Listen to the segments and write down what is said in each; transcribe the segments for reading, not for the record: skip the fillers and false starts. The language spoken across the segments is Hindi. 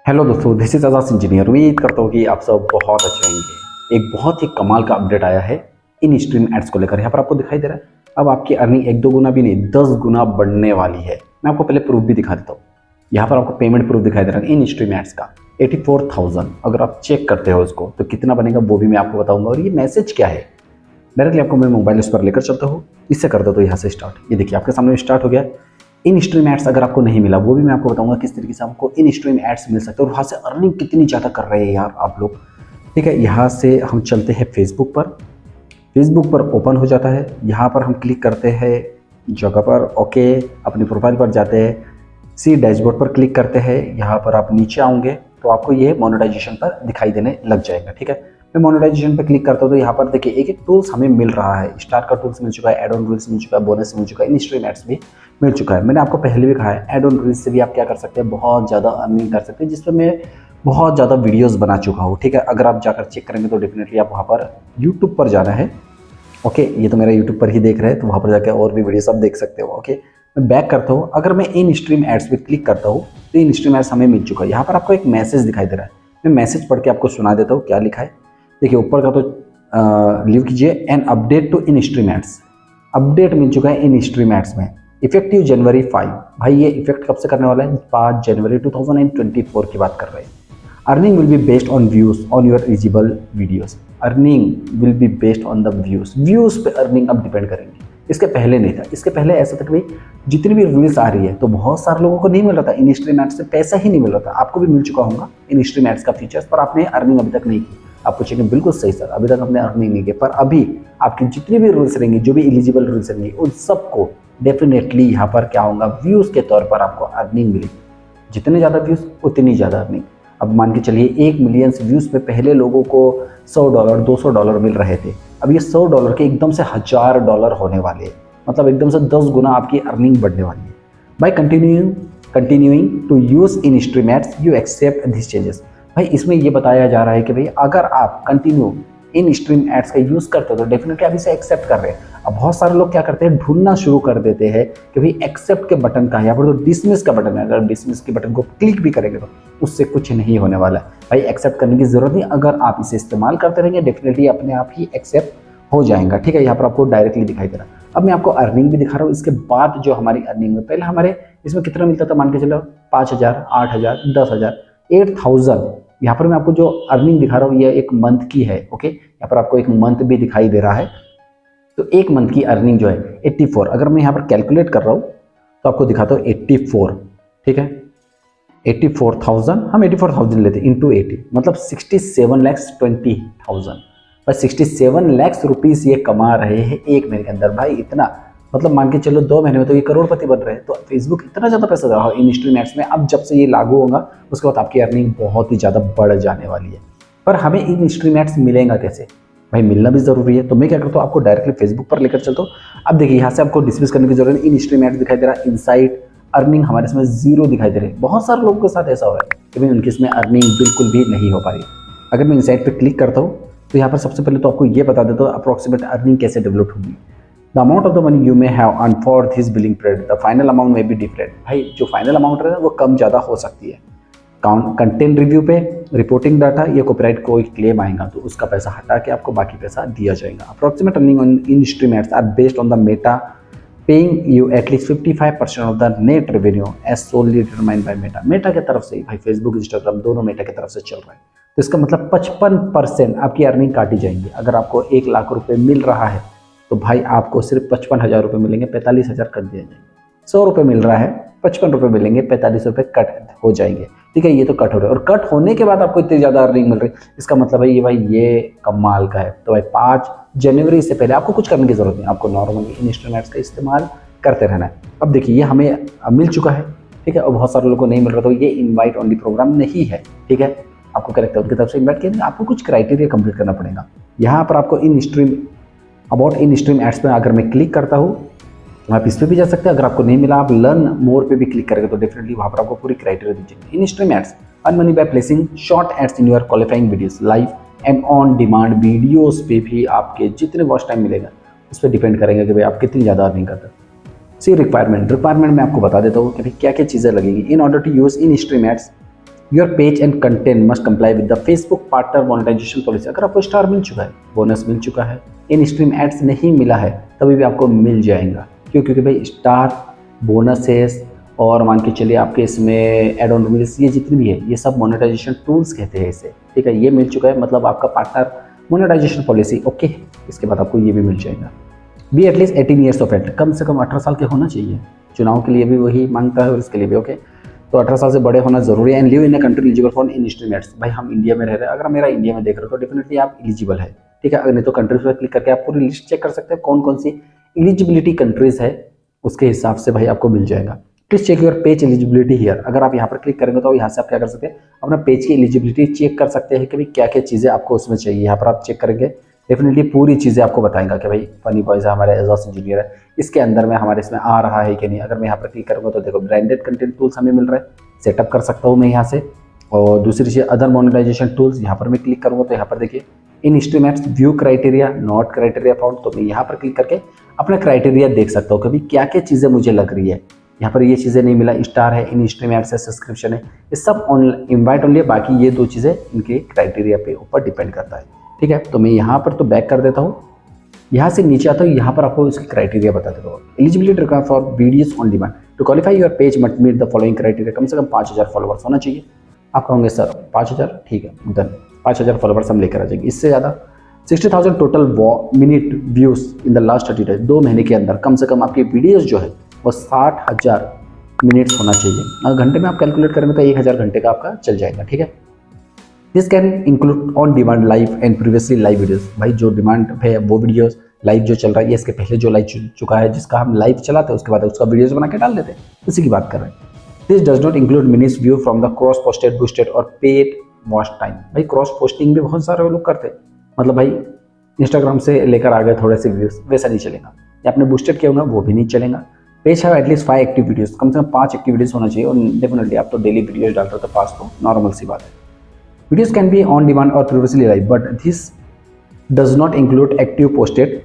हेलो दोस्तों, दिस इज आजाद इंजीनियर। उम्मीद करता हूँ कि आप सब बहुत अच्छे होंगे। एक बहुत ही कमाल का अपडेट आया है इन स्ट्रीम एड्स को लेकर। यहाँ पर आपको दिखाई दे रहा है, अब आपकी अर्निंग एक दो गुना भी नहीं 10 गुना बढ़ने वाली है। मैं आपको पहले प्रूफ भी दिखा देता हूँ। यहाँ पर आपको पेमेंट प्रूफ दिखाई दे रहा है इन स्ट्रीम एड्स का 84,000। अगर आप चेक करते हो इसको तो कितना बनेगा वो भी मैं आपको बताऊंगा। और ये मैसेज क्या है डायरेक्टली आपको मैं मोबाइल उस पर लेकर चलता हूँ। इससे कर दो तो यहाँ से स्टार्ट। ये देखिए आपके सामने स्टार्ट हो गया। इन स्ट्रीम एड्स अगर आपको नहीं मिला वो भी मैं आपको बताऊंगा किस तरीके से आपको इन स्ट्रीम एड्स मिल सकते हैं और वहाँ से अर्निंग कितनी ज़्यादा कर रहे हैं यार आप लोग। ठीक है, यहाँ से हम चलते हैं फेसबुक पर। फेसबुक पर ओपन हो जाता है। यहाँ पर हम क्लिक करते हैं जगह पर, ओके, अपनी प्रोफाइल पर जाते हैं, सी डैशबोर्ड पर क्लिक करते हैं। यहाँ पर आप नीचे आओगे तो आपको ये मोनेटाइजेशन पर दिखाई देने लग जाएगा। ठीक है, मैं मोनेटाइजेशन पर क्लिक करता हूँ तो यहाँ पर देखिए एक एक टूल्स हमें मिल रहा है। स्टार का टूल्स मिल चुका है, एड ऑन रूल्स मिल चुका है, बोनस मिल चुका है, इन स्ट्रीम एड्स भी मिल चुका है। मैंने आपको पहले भी कहा है एड ऑन रूल्स से भी आप क्या कर सकते हैं, बहुत ज़्यादा अर्निंग कर सकते हैं, जिस पर मैं बहुत ज़्यादा वीडियोज़ बना चुका हूँ। ठीक है, अगर आप जाकर चेक करेंगे तो डेफिनेटली आप वहाँ पर यूट्यूब पर जाना है। ओके, ये तो मेरा यूट्यूब पर ही देख रहे हैं तो वहाँ पर जाकर और भी वीडियो सब देख सकते हो। ओके, मैं बैक करता हूँ। अगर मैं इन स्ट्रीम एड्स पे क्लिक करता हूँ तो इन स्ट्रीम एड्स हमें मिल चुका है। यहाँ पर आपको एक मैसेज दिखाई दे रहा है, मैं मैसेज पढ़ के आपको सुना देता हूँ क्या लिखा है। देखिए ऊपर का तो लीव कीजिए, an update to in stream ads. Update मिल चुका है इन स्ट्रीम एड्स में, इफेक्टिव जनवरी 5। भाई ये इफेक्ट कब से करने वाला है, 5 जनवरी 2024 की बात कर रहे हैं। Earning will be based on views on your eligible videos. Earning will be based on the views पे अर्निंग अब डिपेंड करेंगे। इसके पहले नहीं था। इसके पहले ऐसा था कि भाई जितनी भी रील्स आ रही है तो बहुत सारे लोगों को नहीं मिल रहा था, इन स्ट्रीम एड्स से पैसा ही नहीं मिल रहा था। आपको भी मिल चुका होगा इन स्ट्रीम एड्स का फीचर्स, पर आपने अर्निंग अभी तक नहीं की। आप पूछेंगे बिल्कुल सही सर, अभी तक हमने अर्निंग नहीं की, पर अभी आपकी जितनी भी रूल्स रहेंगी, जो भी एलिजिबल रूल्स रहेंगे, उन सबको डेफिनेटली यहाँ पर क्या होगा, व्यूज़ के तौर पर आपको अर्निंग मिलेगी। जितने ज़्यादा व्यूज़ उतनी ज़्यादा अर्निंग। अब मान के चलिए 1 मिलियन व्यूज़ पे पहले लोगों को $100 $200 मिल रहे थे, अब ये $100 के एकदम से $1000 होने वाले हैं। मतलब एकदम से 10 गुना आपकी अर्निंग बढ़ने वाली है। By continuing to use in stream ads you accept this changes. भाई इसमें ये बताया जा रहा है कि भाई अगर आप कंटिन्यू इन स्ट्रीम एड्स का यूज़ करते हो तो डेफिनेटली आप इसे एक्सेप्ट कर रहे हैं। अब बहुत सारे लोग क्या करते हैं, ढूंढना शुरू कर देते हैं कि भाई एक्सेप्ट के बटन का, यहाँ पर तो डिसमिस का बटन है, अगर डिसमिस के बटन को क्लिक भी करेंगे तो उससे कुछ नहीं होने वाला है। भाई एक्सेप्ट करने की जरूरत नहीं, अगर आप इसे इस्तेमाल करते रहेंगे डेफिनेटली अपने आप ही एक्सेप्ट हो जाएगा। ठीक है, यहाँ पर आपको डायरेक्टली दिखाई दे रहा है। अब मैं आपको अर्निंग भी दिखा रहा हूँ। इसके बाद जो हमारी अर्निंग में पहले हमारे इसमें कितना मिलता था, मान के चलो 5000, 8000, 10000, 8000। यहाँ पर मैं आपको जो अर्निंग दिखा रहा हूँ ये एक मंथ की है। ओके, यहाँ पर आपको एक मंथ भी दिखाई दे रहा है। तो एक मंथ की अर्निंग जो है 84, अगर मैं यहाँ पर कैलकुलेट कर रहा हूँ तो आपको दिखाता हूँ 84। ठीक है, 84,000, हम 84,000 लेते हैं इंटू 80, मतलब 67,20,000। भाई 67 लाख रुपीस ये कमा रहे हैं एक महीने के अंदर। भाई इतना, मतलब मान के चलो 2 महीने में तो ये करोड़पति बन रहे हैं। तो फेसबुक इतना ज़्यादा पैसा दे रहा है इन स्ट्रीम एड्स में। अब जब से ये लागू होगा उसके बाद आपकी अर्निंग बहुत ही ज़्यादा बढ़ जाने वाली है। पर हमें इन स्ट्रीम एड्स मिलेगा कैसे, भाई मिलना भी ज़रूरी है। तो मैं क्या करता हूँ, आपको डायरेक्टली फेसबुक पर लेकर चलता हूँ। अब देखिए यहाँ से आपको डिस्मिस करने की जरूरत है। इन स्ट्रीम एड्स दिखाई दे रहा है, इनसाइट अर्निंग हमारे इसमें 0 दिखाई दे रही है। बहुत सारे लोगों के साथ ऐसा हो रहा है कि भाई उनकी इसमें अर्निंग बिल्कुल भी नहीं हो पा रही। अगर मैं इनसाइट पर क्लिक करता हूँ तो यहाँ पर सबसे पहले तो आपको ये बता देता हूँ अप्रॉक्सीमेट अर्निंग कैसे डेवलप होगी। The amount of the money you may have earn for this billing period, the final amount में बी डिफरेंट। भाई जो फाइनल अमाउंट है वो कम ज़्यादा हो सकती है। कंटेंट रिव्यू पे, रिपोर्टिंग डाटा, ये कॉपीराइट कोई क्लेम आएगा तो उसका पैसा हटा के आपको बाकी पैसा दिया जाएगा। Approximate earning on in stream ads are based on the Meta paying you at least 55% of the net revenue as solely determined by Meta. Meta की तरफ से ही, भाई फेसबुक इंस्टाग्राम दोनों मेटा की तरफ से चल रहा है। तो इसका मतलब 55% आपकी अर्निंग काटी जाएंगी। अगर आपको 1 लाख रुपए मिल रहा है तो भाई आपको सिर्फ 55,000 रुपये मिलेंगे, 45,000 कट दिए जाएंगे। 100 रुपये मिल रहा है, 55 रुपये मिलेंगे, 45 रुपये कट हो जाएंगे। ठीक है, ये तो कट हो रहा है और कट होने के बाद आपको इतनी ज़्यादा अर्निंग मिल रही है। इसका मतलब है ये भाई ये कमाल का है। तो भाई 5 जनवरी से पहले आपको कुछ करने की जरूरत नहीं, आपको नॉर्मली इन स्ट्रीम एड्स का इस्तेमाल करते रहना है। अब देखिए ये हमें मिल चुका है। ठीक है, और बहुत सारे लोगों को नहीं मिल रहा तो ये इन्वाइट ओनली प्रोग्राम नहीं है। ठीक है, आपको करेक्ट उनकी तरफ से इन्वाइट किया, आपको कुछ क्राइटेरिया कंप्लीट करना पड़ेगा। यहाँ पर आपको in stream about in stream ads पे अगर मैं क्लिक करता हूँ आप इस पर भी जा सकते हैं। अगर आपको नहीं मिला आप लर्न मोर पे भी क्लिक करेंगे तो डेफिनेटली वहाँ पर आपको पूरी क्राइटेरिया दी जाएगी। In stream ads earn money by placing short ads in your qualifying videos, live and on demand videos पे भी आपके जितने वॉच टाइम मिलेगा उस पर डिपेंड करेंगे कि भाई आप कितनी ज़्यादा अर्निंग करते हैं। सी रिक्वायरमेंट में आपको बता देता हूँ कि भाई क्या क्या चीज़ें लगेगी in order to use in stream ads. Your page and content must comply with the Facebook partner monetisation policy. अगर आपको स्टार मिल चुका है, बोनस मिल चुका है, इन स्ट्रीम एड्स नहीं मिला है, तभी भी आपको मिल जाएगा। क्यों? क्योंकि भाई स्टार, बोनसेस और मान के चलिए आपके इसमें एड ऑन रील्स, ये जितनी भी है ये सब मोनेटाइजेशन टूल्स कहते हैं इसे, ठीक है। ये मिल चुका है, मतलब आपका पार्टनर मोनेटाइजेशन पॉलिसी ओके। इसके बाद आपको ये भी मिल जाएगा। Be at least 18 years of age, कम से कम 18 साल के होना चाहिए। चुनाव के लिए भी वही मांगता है और इसके लिए भी ओके। तो 18 साल से बड़े होना जरूरी है। And live in a country eligible for in stream ads. भाई हम इंडिया में रह रहे हैं, अगर मेरा इंडिया में देख रहे हो तो डेफिनेटली आप एलिजिबल है, ठीक है। अगर नहीं तो कंट्रीज पर क्लिक करके आप पूरी लिस्ट चेक कर सकते हैं कौन कौन सी एलिजिबिलिटी कंट्रीज है, उसके हिसाब से भाई आपको मिल जाएगा। Please check your page eligibility here. अगर आप यहाँ पर क्लिक करेंगे तो यहाँ से आप क्या कर सकते हैं, अपना पेज की एलिजिबिलिटी चेक कर सकते हैं कि भाई क्या क्या चीज़ें आपको उसमें चाहिए। यहाँ पर आप चेक करेंगे, डेफिनेटली पूरी चीज़ें आपको बताएंगा कि भाई फनी बॉयज है, हमारे एग्जॉस्ट इंजीनियर है, इसके अंदर में हमारे इसमें आ रहा है कि नहीं। अगर मैं यहाँ पर क्लिक करूँगा तो देखो ब्रांडेड कंटेंट टूल्स हमें मिल रहा है, सेटअप कर सकता हूँ मैं यहाँ से। और दूसरी चीज़ अदर मोनेटाइजेशन टूल्स, यहाँ पर मैं क्लिक करूँगा तो यहाँ पर देखिए in stream ads view criteria not criteria found. तो मैं यहाँ पर क्लिक करके अपना क्राइटेरिया देख सकता हूँ कि भाई क्या क्या चीज़ें मुझे लग रही है। यहाँ पर ये चीज़ें नहीं मिला, स्टार है, इन स्ट्रीम एड्स है, सब्सक्रिप्शन है, ये सब ऑनलाइन इन्वाइट ओनली है। बाकी ये दो चीज़ें इनके क्राइटेरिया पे ऊपर डिपेंड करता है, ठीक है। तो मैं यहाँ पर तो बैक कर देता हूँ, यहाँ से नीचे आता हूँ, यहाँ पर आपको इसकी क्राइटेरिया बता देता हूँ। Eligibility require for videos on demand to qualify your page must meet the following criteria. कम से कम 5000 फॉलोवर्स होना चाहिए। आप कहोगे सर 5000, ठीक है डन, 5000 फॉलोवर्स हम लेकर आ जाएंगे। इससे ज़्यादा 60,000 total minute views in the last 30 days, 2 महीने के अंदर कम से कम आपकी वीडियोज़ जो है वो 60,000 मिनट्स होना चाहिए। अगर घंटे में आप कैलकुलेट करेंगे तो 1000 घंटे का आपका चल जाएगा, ठीक है। This can include on demand live and previously live videos. भाई जो डिमांड है वो वीडियोस लाइव जो चल रहा है, ये इसके पहले जो लाइव चुका है, जिसका हम लाइव चलाते हैं उसके बाद उसका वीडियोस बना के डाल देते हैं, उसी की बात कर रहे हैं। This does not include minutes view from the cross posted boosted और पेड वॉच टाइम। भाई क्रॉस पोस्टिंग भी बहुत सारे लोग करते हैं, मतलब भाई इंस्टाग्राम से लेकर आ गए थोड़े से व्यूज, वैसा नहीं चलेगा। या आपने बूस्टेड किया होगा वो भी नहीं चलेगा। पेज है एटलीस्ट 5 एक्टिव वीडियोस, कम से कम 5 एक्टिव वीडियोस होना चाहिए। और डेफिनेटली आप तो डेली वीडियोस डालते हो तो 5 तो नॉर्मल सी बात है। Videos can be on demand और previously live, but this does not include active posted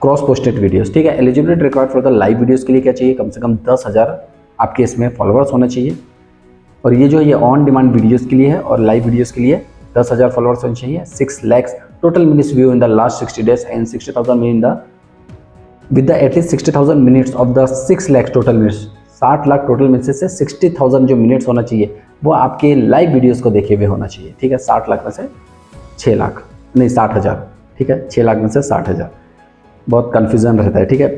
cross posted videos, ठीक है। Eligibility required for the live videos के लिए क्या चाहिए, कम से कम 10,000 आपके इसमें फॉलोअर्स होना चाहिए। और ये जो ये ऑन डिमांड वीडियोस के लिए है और लाइव वीडियोस के लिए 10,000 फॉलोअर्स होने चाहिए। 6 lakh total minutes view in the last 60 days and 60,000 in the with the at least 60,000 minutes of the 6 lakh total minutes. 60 lakh total minutes से 60,000 जो मिनट्स होना चाहिए वो आपके लाइव वीडियोस को देखे हुए होना चाहिए, ठीक है। 60 लाख में से 6 लाख नहीं 60,000, ठीक है। 6 लाख में से 60,000, बहुत कन्फ्यूजन रहता है, ठीक है।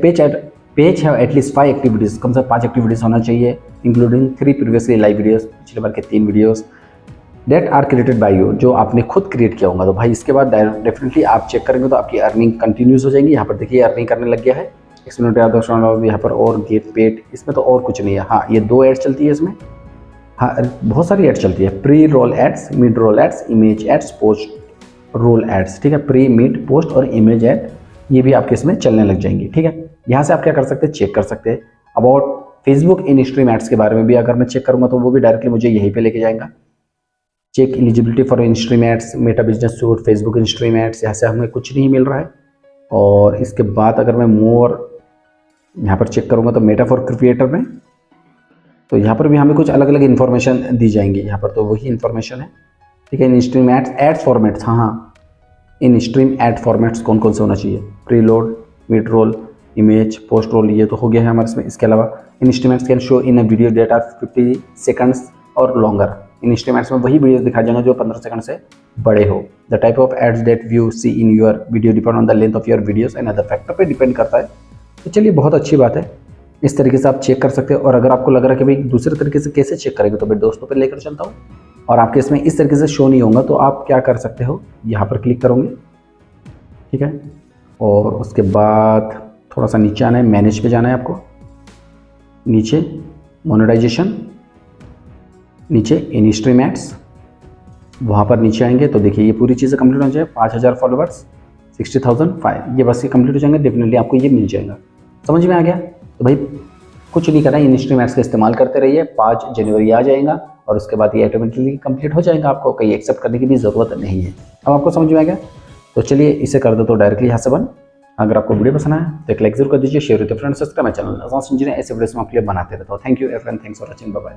पेज है एटलीस्ट 5 एक्टिविटीज़, कम से कम 5 एक्टिविटीज़ होना चाहिए, इंक्लूडिंग 3 प्रीवियसली लाइव वीडियोस, पिछले बार के 3 videos that are created by you, जो आपने खुद क्रिएट किया होगा। तो भाई इसके बाद डेफिनेटली आप चेक करेंगे तो आपकी अर्निंग कंटिन्यूस हो जाएंगी। यहाँ पर देखिए अर्निंग करने लग गया है, यहाँ पर और गेट पेड, इसमें तो और कुछ नहीं है। हाँ ये 2 एड चलती है इसमें, हाँ बहुत सारी एड चलती है। Pre roll ads, mid roll ads, image ads, post roll ads, ठीक है। प्री, मिड, पोस्ट और इमेज एड ये भी आपके इसमें चलने लग जाएंगी, ठीक है। यहाँ से आप क्या कर सकते हैं, चेक कर सकते हैं about Facebook in stream ads के बारे में भी। अगर मैं चेक करूँगा तो वो भी डायरेक्टली मुझे यहीं पे लेके जाएगा। Check eligibility for in stream ads, Meta business suite, Facebook in stream ads, यहाँ से हमें कुछ नहीं मिल रहा है। और इसके बाद अगर मैं मोर यहाँ पर चेक करूँगा तो मेटा फॉर क्रिएटर में, तो यहाँ पर भी हमें कुछ अलग अलग इन्फॉर्मेशन दी जाएंगी। यहाँ पर तो वही इन्फॉर्मेशन है, ठीक है। इन स्ट्रीम एड्स फॉर्मेट्स, हाँ इन स्ट्रीम एड फॉर्मेट्स कौन कौन से होना चाहिए, preload, mid roll, image, post roll, ये तो हो गया है हमारे इसमें। इसके अलावा in stream ads can show in a video that are 50 seconds और लॉन्गर। इन स्ट्रीमेट्स में वही वीडियोस दिखा जाएंगे जो 15 सेकंड से बड़े हो। The type of ads that view see in your video depend on the length of your videos and other factor पे डिपेंड करता है। तो चलिए बहुत अच्छी बात है, इस तरीके से आप चेक कर सकते हो। और अगर आपको लग रहा है कि भाई दूसरे तरीके से कैसे चेक करेंगे, तो मैं दोस्तों पे लेकर चलता हूँ और आपके इसमें इस तरीके से शो नहीं होगा। तो आप क्या कर सकते हो, यहाँ पर क्लिक करोगे, ठीक है। और उसके बाद थोड़ा सा नीचे आना है, मैनेज पे जाना है आपको, नीचे मोनेटाइजेशन, नीचे इन स्ट्रीम एड्स, वहाँ पर नीचे आएंगे तो देखिए ये पूरी चीज़ें कंप्लीट हो जाए। 5,000 फॉलोवर्स, 60,005, ये बस ये कंप्लीट हो जाएंगे, डेफिनेटली आपको ये मिल जाएगा। समझ में आ गया? तो भाई कुछ नहीं करना है, इन स्ट्रीम एड्स का इस्तेमाल करते रहिए। 5 जनवरी आ जाएगा और उसके बाद ये ऑटोमेटिकली कंप्लीट हो जाएगा, आपको कहीं एक्सेप्ट करने की भी ज़रूरत नहीं है। अब आपको समझ में आ गया? तो चलिए इसे कर दो तो डायरेक्टली यहाँ से बन। अगर आपको वीडियो पसंद आया तो एक लाइक जरूर कर दीजिए, share with friends, subscribe my channel. Advance engineer ऐसे वीडियोस मैं आपके लिए बनाते रहता हूँ। Thank you everyone, thanks for watching, bye bye.